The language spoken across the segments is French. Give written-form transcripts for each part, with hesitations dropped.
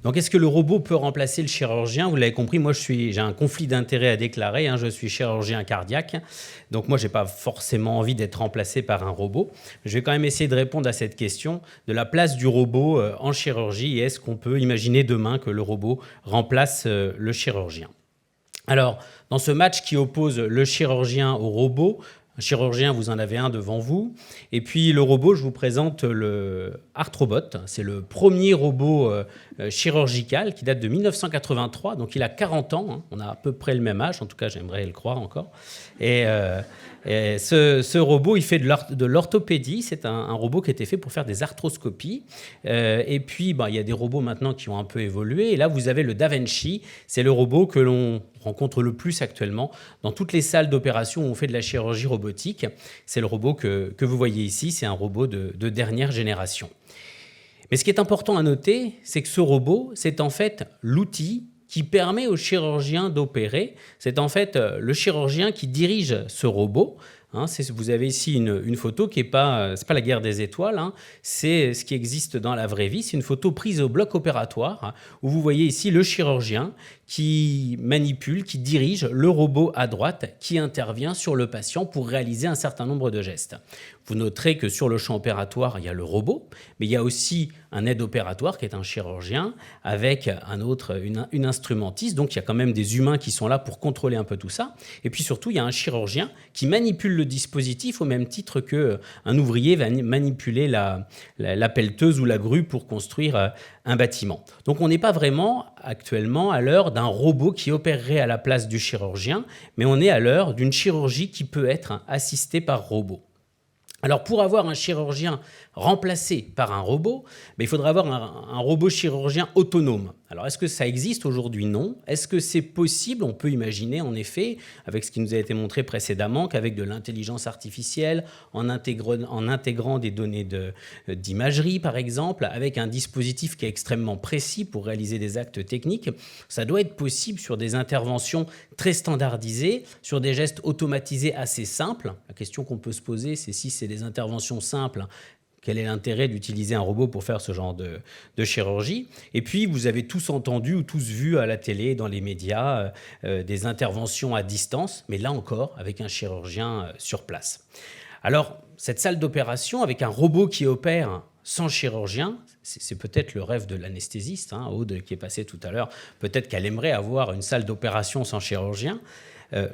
Donc, est-ce que le robot peut remplacer le chirurgien? Vous l'avez compris, moi, j'ai un conflit d'intérêts à déclarer. Je suis chirurgien cardiaque. Donc, moi, je n'ai pas forcément envie d'être remplacé par un robot. Je vais quand même essayer de répondre à cette question de la place du robot en chirurgie. Et est-ce qu'on peut imaginer demain que le robot remplace le chirurgien? Alors, dans ce match qui oppose le chirurgien au robot, un chirurgien, vous en avez un devant vous. Et puis le robot, je vous présente le Arthrobot. C'est le premier robot chirurgical qui date de 1983. Donc il a 40 ans. On a à peu près le même âge. En tout cas, j'aimerais le croire encore. Et ce robot, il fait de l'orthopédie. C'est un robot qui a été fait pour faire des arthroscopies. Et puis, il y a des robots maintenant qui ont un peu évolué. Et là, vous avez le Da Vinci. C'est le robot que l'on rencontre le plus actuellement dans toutes les salles d'opération où on fait de la chirurgie robotique. C'est le robot que vous voyez ici. C'est un robot de dernière génération. Mais ce qui est important à noter, c'est que ce robot, c'est en fait l'outil qui permet au chirurgien d'opérer. C'est en fait le chirurgien qui dirige ce robot. Vous avez ici une photo qui n'est pas, c'est pas la guerre des étoiles, c'est ce qui existe dans la vraie vie. C'est une photo prise au bloc opératoire où vous voyez ici le chirurgien qui manipule, qui dirige le robot à droite qui intervient sur le patient pour réaliser un certain nombre de gestes. Vous noterez que sur le champ opératoire, il y a le robot, mais il y a aussi un aide opératoire qui est un chirurgien avec une instrumentiste. Donc, il y a quand même des humains qui sont là pour contrôler un peu tout ça. Et puis surtout, il y a un chirurgien qui manipule le dispositif au même titre qu'un ouvrier va manipuler la pelleteuse ou la grue pour construire un bâtiment. Donc, on n'est pas vraiment actuellement à l'heure d'un robot qui opérerait à la place du chirurgien, mais on est à l'heure d'une chirurgie qui peut être assistée par robot. Alors, pour avoir un chirurgien remplacé par un robot, il faudra avoir un robot chirurgien autonome. Alors, est-ce que ça existe aujourd'hui? Non. Est-ce que c'est possible? On peut imaginer, en effet, avec ce qui nous a été montré précédemment, qu'avec de l'intelligence artificielle, en intégrant des données d'imagerie, par exemple, avec un dispositif qui est extrêmement précis pour réaliser des actes techniques, ça doit être possible sur des interventions très standardisées, sur des gestes automatisés assez simples. La question qu'on peut se poser, c'est si c'est des interventions simples, quel est l'intérêt d'utiliser un robot pour faire ce genre de chirurgie? Et puis, vous avez tous entendu ou tous vu à la télé, dans les médias, des interventions à distance, mais là encore, avec un chirurgien sur place. Alors, cette salle d'opération, avec un robot qui opère sans chirurgien, c'est peut-être le rêve de l'anesthésiste, Aude qui est passée tout à l'heure, peut-être qu'elle aimerait avoir une salle d'opération sans chirurgien.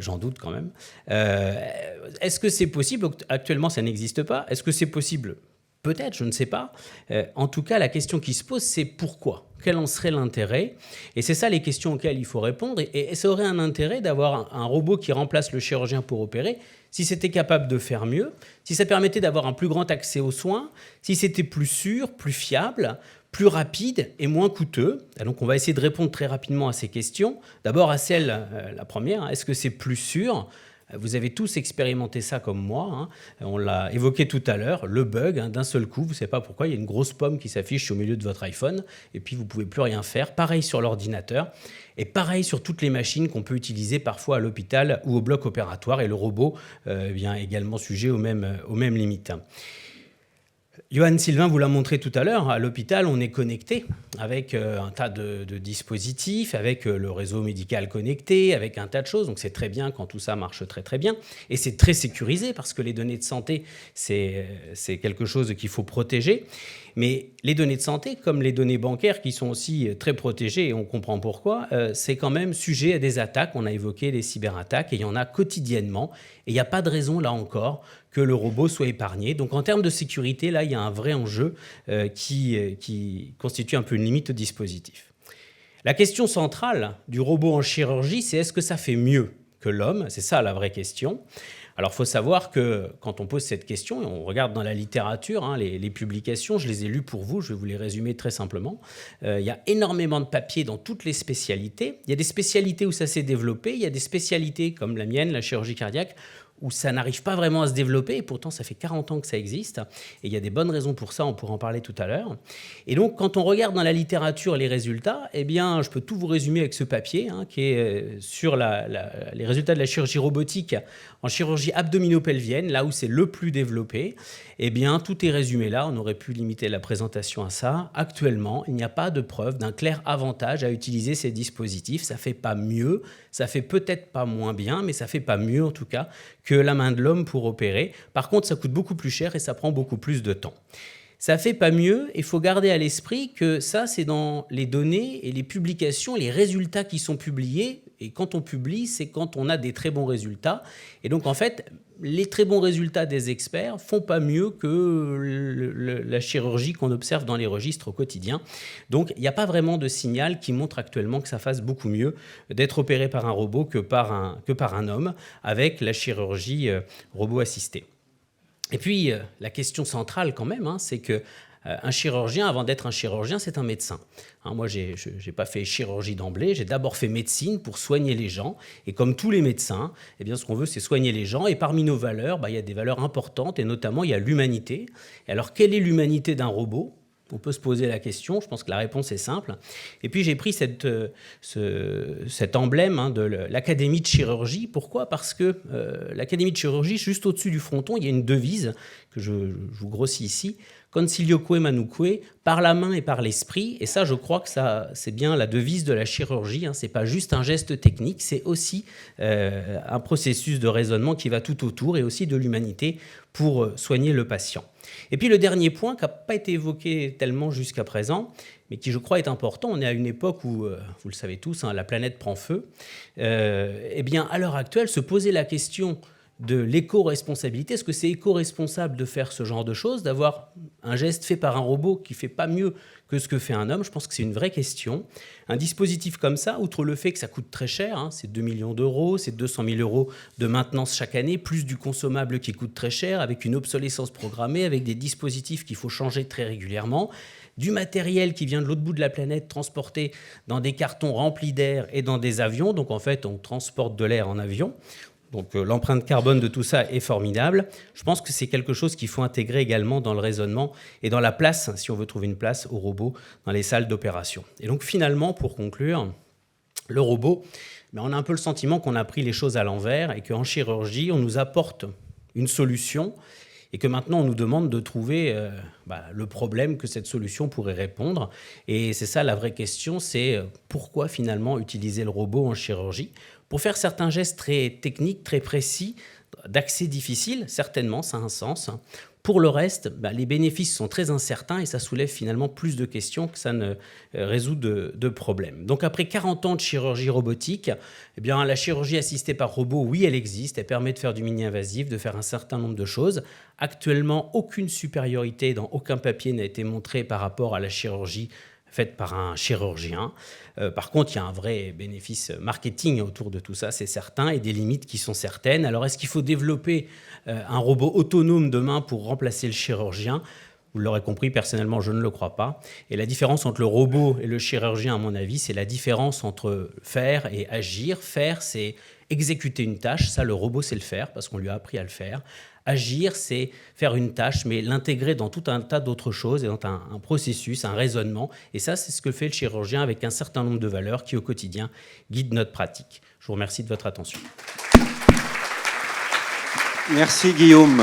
J'en doute quand même. Est-ce que c'est possible? Actuellement, ça n'existe pas. Est-ce que c'est possible? Peut-être, je ne sais pas. En tout cas, la question qui se pose, c'est pourquoi? Quel en serait l'intérêt? Et c'est ça les questions auxquelles il faut répondre. Et ça aurait un intérêt d'avoir un robot qui remplace le chirurgien pour opérer, si c'était capable de faire mieux, si ça permettait d'avoir un plus grand accès aux soins, si c'était plus sûr, plus fiable, plus rapide et moins coûteux. Et donc, on va essayer de répondre très rapidement à ces questions. D'abord à la première, est-ce que c'est plus sûr? Vous avez tous expérimenté ça comme moi. On l'a évoqué tout à l'heure, le bug, d'un seul coup, vous ne savez pas pourquoi, il y a une grosse pomme qui s'affiche au milieu de votre iPhone et puis vous ne pouvez plus rien faire. Pareil sur l'ordinateur et pareil sur toutes les machines qu'on peut utiliser parfois à l'hôpital ou au bloc opératoire. Et le robot vient également sujet aux mêmes limites. Johan Sylvain vous l'a montré tout à l'heure, à l'hôpital, on est connecté avec un tas de dispositifs, avec le réseau médical connecté, avec un tas de choses. Donc c'est très bien quand tout ça marche très très bien. Et c'est très sécurisé parce que les données de santé, c'est quelque chose qu'il faut protéger. Mais les données de santé, comme les données bancaires qui sont aussi très protégées, et on comprend pourquoi, c'est quand même sujet à des attaques. On a évoqué les cyberattaques et il y en a quotidiennement. Et il n'y a pas de raison, là encore, que le robot soit épargné. Donc en termes de sécurité, là, il y a un vrai enjeu qui constitue un peu une limite au dispositif. La question centrale du robot en chirurgie, c'est est-ce que ça fait mieux que l'homme? C'est ça la vraie question. Alors, il faut savoir que quand on pose cette question, et on regarde dans la littérature, les publications, je les ai lues pour vous, je vais vous les résumer très simplement. Il y a énormément de papiers dans toutes les spécialités. Il y a des spécialités où ça s'est développé, il y a des spécialités comme la mienne, la chirurgie cardiaque, où ça n'arrive pas vraiment à se développer, et pourtant ça fait 40 ans que ça existe, et il y a des bonnes raisons pour ça, on pourra en parler tout à l'heure. Et donc quand on regarde dans la littérature les résultats, eh bien je peux tout vous résumer avec ce papier, qui est sur les résultats de la chirurgie robotique en chirurgie abdominopelvienne, là où c'est le plus développé. Eh bien tout est résumé là, on aurait pu limiter la présentation à ça. Actuellement, il n'y a pas de preuve d'un clair avantage à utiliser ces dispositifs, ça fait pas mieux, ça fait peut-être pas moins bien, mais ça fait pas mieux en tout cas que la main de l'homme pour opérer. Par contre, ça coûte beaucoup plus cher et ça prend beaucoup plus de temps. Ça fait pas mieux, il faut garder à l'esprit que ça, c'est dans les données et les publications, les résultats qui sont publiés. Et quand on publie, c'est quand on a des très bons résultats. Et donc, en fait, les très bons résultats des experts font pas mieux que la chirurgie qu'on observe dans les registres au quotidien. Donc, il n'y a pas vraiment de signal qui montre actuellement que ça fasse beaucoup mieux d'être opéré par un robot que par un homme avec la chirurgie robot assistée. Et puis, la question centrale quand même, c'est que un chirurgien, avant d'être un chirurgien, c'est un médecin. Moi, je n'ai pas fait chirurgie d'emblée, j'ai d'abord fait médecine pour soigner les gens. Et comme tous les médecins, eh bien, ce qu'on veut, c'est soigner les gens. Et parmi nos valeurs, il y a des valeurs importantes, et notamment, il y a l'humanité. Et alors, quelle est l'humanité d'un robot ? On peut se poser la question, je pense que la réponse est simple. Et puis j'ai pris cet emblème de l'Académie de chirurgie. Pourquoi ? Parce que l'Académie de chirurgie, juste au-dessus du fronton, il y a une devise que je vous grossis ici. Concilioque manuque, par la main et par l'esprit. Et ça, je crois que c'est bien la devise de la chirurgie. Ce n'est pas juste un geste technique, c'est aussi un processus de raisonnement qui va tout autour et aussi de l'humanité pour soigner le patient. Et puis le dernier point qui n'a pas été évoqué tellement jusqu'à présent, mais qui je crois est important, on est à une époque où, vous le savez tous, la planète prend feu. Eh bien, à l'heure actuelle, se poser la question de l'éco-responsabilité. Est-ce que c'est éco-responsable de faire ce genre de choses, d'avoir un geste fait par un robot qui ne fait pas mieux que ce que fait un homme? Je pense que c'est une vraie question. Un dispositif comme ça, outre le fait que ça coûte très cher, c'est 2 millions d'euros, c'est 200 000 euros de maintenance chaque année, plus du consommable qui coûte très cher, avec une obsolescence programmée, avec des dispositifs qu'il faut changer très régulièrement, du matériel qui vient de l'autre bout de la planète, transporté dans des cartons remplis d'air et dans des avions. Donc en fait, on transporte de l'air en avion. Donc l'empreinte carbone de tout ça est formidable. Je pense que c'est quelque chose qu'il faut intégrer également dans le raisonnement et dans la place, si on veut trouver une place au robot dans les salles d'opération. Et donc finalement, pour conclure, le robot, on a un peu le sentiment qu'on a pris les choses à l'envers et qu'en chirurgie, on nous apporte une solution et que maintenant on nous demande de trouver le problème que cette solution pourrait répondre. Et c'est ça la vraie question, c'est pourquoi finalement utiliser le robot en chirurgie ? Pour faire certains gestes très techniques, très précis, d'accès difficile, certainement, ça a un sens. Pour le reste, les bénéfices sont très incertains et ça soulève finalement plus de questions que ça ne résout de problèmes. Donc après 40 ans de chirurgie robotique, la chirurgie assistée par robot, oui, elle existe, elle permet de faire du mini-invasif, de faire un certain nombre de choses. Actuellement, aucune supériorité dans aucun papier n'a été montrée par rapport à la chirurgie faite par un chirurgien. Par contre, il y a un vrai bénéfice marketing autour de tout ça, c'est certain, et des limites qui sont certaines. Alors, est-ce qu'il faut développer un robot autonome demain pour remplacer le chirurgien ? Vous l'aurez compris, personnellement, je ne le crois pas. Et la différence entre le robot et le chirurgien, à mon avis, c'est la différence entre faire et agir. Faire, c'est exécuter une tâche. Ça, le robot sait le faire parce qu'on lui a appris à le faire. Agir, c'est faire une tâche, mais l'intégrer dans tout un tas d'autres choses et dans un processus, un raisonnement. Et ça, c'est ce que fait le chirurgien avec un certain nombre de valeurs qui, au quotidien, guident notre pratique. Je vous remercie de votre attention. Merci Guillaume.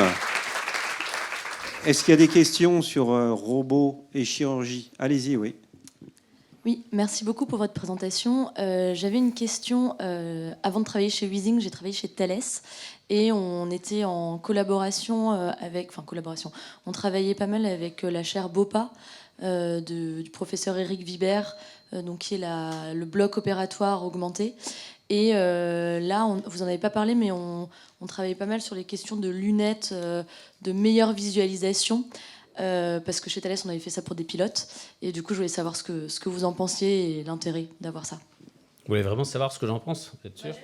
Est-ce qu'il y a des questions sur robots et chirurgie ? Allez-y, oui. Oui, merci beaucoup pour votre présentation. J'avais une question. Avant de travailler chez Weezing, j'ai travaillé chez Thales et on était en collaboration on travaillait pas mal avec la chaire BOPA du professeur Éric Vibert, qui est le bloc opératoire augmenté. Et là, vous en avez pas parlé, mais on travaillait pas mal sur les questions de lunettes, de meilleure visualisation. Parce que chez Thales, on avait fait ça pour des pilotes. Et du coup, je voulais savoir ce que vous en pensiez et l'intérêt d'avoir ça. Vous voulez vraiment savoir ce que j'en pense ? Vous êtes sûr ?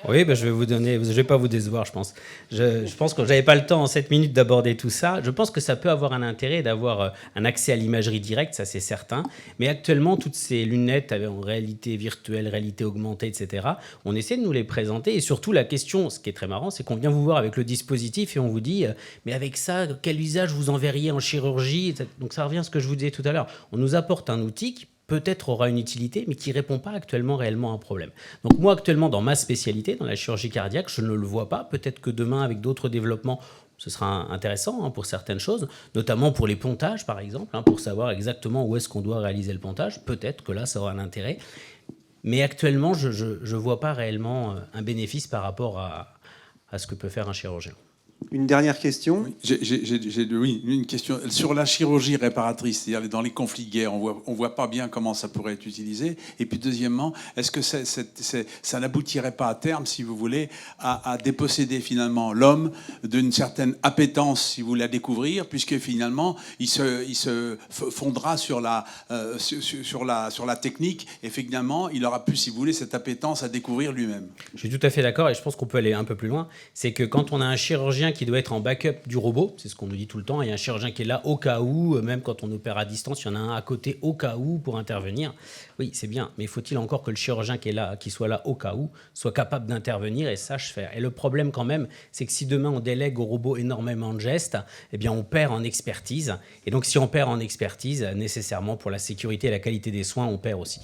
Oui, ben je vais vous donner, je vais pas vous décevoir, je pense. Je pense que j'avais pas le temps en 7 minutes d'aborder tout ça. Je pense que ça peut avoir un intérêt d'avoir un accès à l'imagerie directe, ça c'est certain. Mais actuellement, toutes ces lunettes en réalité virtuelle, réalité augmentée, etc., on essaie de nous les présenter. Et surtout, la question, ce qui est très marrant, c'est qu'on vient vous voir avec le dispositif et on vous dit, mais avec ça, quel usage vous enverriez en chirurgie? Donc ça revient à ce que je vous disais tout à l'heure. On nous apporte un outil qui peut-être aura une utilité, mais qui ne répond pas actuellement réellement à un problème. Donc moi, actuellement, dans ma spécialité, dans la chirurgie cardiaque, je ne le vois pas. Peut-être que demain, avec d'autres développements, ce sera intéressant pour certaines choses, notamment pour les pontages, par exemple, pour savoir exactement où est-ce qu'on doit réaliser le pontage. Peut-être que là, ça aura un intérêt. Mais actuellement, je ne vois pas réellement un bénéfice par rapport à ce que peut faire un chirurgien. Une dernière question. Oui, une question sur la chirurgie réparatrice, c'est-à-dire dans les conflits de guerre, on voit pas bien comment ça pourrait être utilisé. Et puis deuxièmement, est-ce que ça n'aboutirait pas à terme, si vous voulez, à déposséder finalement l'homme d'une certaine appétence, si vous voulez, à découvrir, puisque finalement il se fondera sur la technique, et finalement il aura plus, si vous voulez, cette appétence à découvrir lui-même. Je suis tout à fait d'accord et je pense qu'on peut aller un peu plus loin. C'est que quand on a un chirurgien qui doit être en backup du robot, c'est ce qu'on nous dit tout le temps, il y a un chirurgien qui est là au cas où, même quand on opère à distance, il y en a un à côté au cas où pour intervenir. Oui, c'est bien, mais faut-il encore que le chirurgien qui est là, qui soit là au cas où, soit capable d'intervenir et sache faire. Et le problème quand même, c'est que si demain on délègue au robot énormément de gestes, eh bien on perd en expertise. Et donc si on perd en expertise, nécessairement pour la sécurité et la qualité des soins, on perd aussi.